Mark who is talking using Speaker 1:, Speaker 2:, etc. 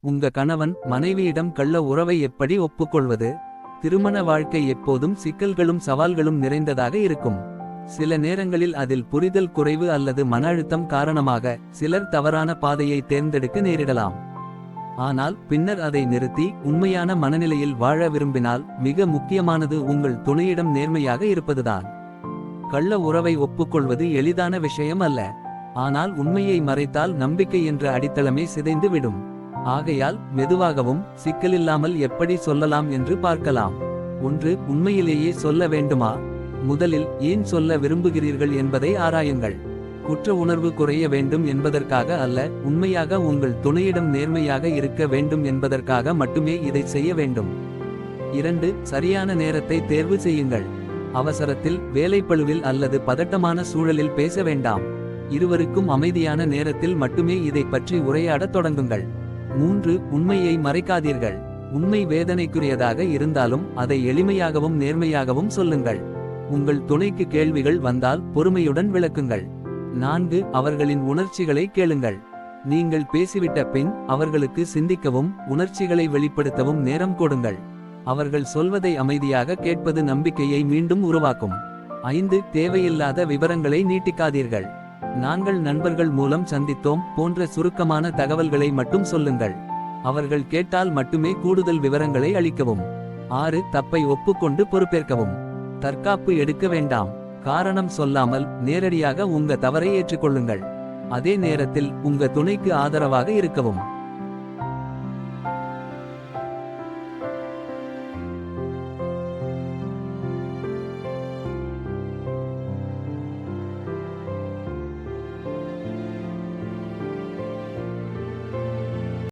Speaker 1: உங்க கணவன் மனைவியிடம் கள்ள உறவை எப்படி ஒப்புக்கொள்வது. திருமண வாழ்க்கை எப்போதும் சிக்கல்களும் சவால்களும் நிறைந்ததாக இருக்கும். சில நேரங்களில் அதில் புரிதல் குறைவு அல்லது மன அழுத்தம் காரணமாக சிலர் தவறான பாதையை தேர்ந்தெடுக்க நேரிடலாம். ஆனால் பின்னர் அதை நிறுத்தி உண்மையான மனநிலையில் வாழ விரும்பினால் மிக முக்கியமானது உங்கள் துணையிடம் நேர்மையாக இருப்பதுதான். கள்ள உறவை ஒப்புக்கொள்வது எளிதான விஷயம் அல்ல. ஆனால் உண்மையை மறைத்தால் நம்பிக்கை என்ற அடித்தளமே சிதைந்து விடும். ஆகையால் மெதுவாகவும் சிக்கலில்லாமல் எப்படி சொல்லலாம் என்று பார்க்கலாம். 1. உண்மையிலேயே சொல்ல வேண்டுமா. முதலில் ஏன் சொல்ல விரும்புகிறீர்கள் என்பதை ஆராயுங்கள். குற்ற உணர்வு குறைய வேண்டும் என்பதற்காக அல்ல, உண்மையாக உங்கள் துணையிடம் நேர்மையாக இருக்க வேண்டும் என்பதற்காக மட்டுமே இதை செய்ய வேண்டும். 2. சரியான நேரத்தை தேர்வு செய்யுங்கள். அவசரத்தில், வேலைப்பளுவில் அல்லது பதட்டமான சூழலில் பேச வேண்டாம். இருவருக்கும் அமைதியான நேரத்தில் மட்டுமே இதை பற்றி உரையாடத் தொடங்குங்கள். 3. உண்மையை மறைக்காதீர்கள். உண்மை வேதனைக்குரியதாக இருந்தாலும் அதை எளிமையாகவும் நேர்மையாகவும் சொல்லுங்கள். உங்கள் துணைக்கு கேள்விகள் வந்தால் பொறுமையுடன் விளக்குங்கள். 4. அவர்களின் உணர்ச்சிகளை கேளுங்கள். நீங்கள் பேசிவிட்ட பின் அவர்களுக்கு சிந்திக்கவும் உணர்ச்சிகளை வெளிப்படுத்தவும் நேரம் கொடுங்கள். அவர்கள் சொல்வதை அமைதியாக கேட்பது நம்பிக்கையை மீண்டும் உருவாக்கும். 5. தேவையில்லாத விவரங்களை நீட்டிக்காதீர்கள். நாங்கள் நண்பர்கள் மூலம் சந்தித்தோம் போன்ற சுருக்கமான தகவல்களை மட்டும் சொல்லுங்கள். அவர்கள் கேட்டால் மட்டுமே கூடுதல் விவரங்களை அளிக்கவும். 6. தப்பை ஒப்புக்கொண்டு பொறுப்பேற்கவும். தற்காப்பு எடுக்க வேண்டாம். காரணம் சொல்லாமல் நேரடியாக உங்க தவறை ஏற்றுக்கொள்ளுங்கள். அதே நேரத்தில் உங்க துணைக்கு ஆதரவாக இருக்கவும்.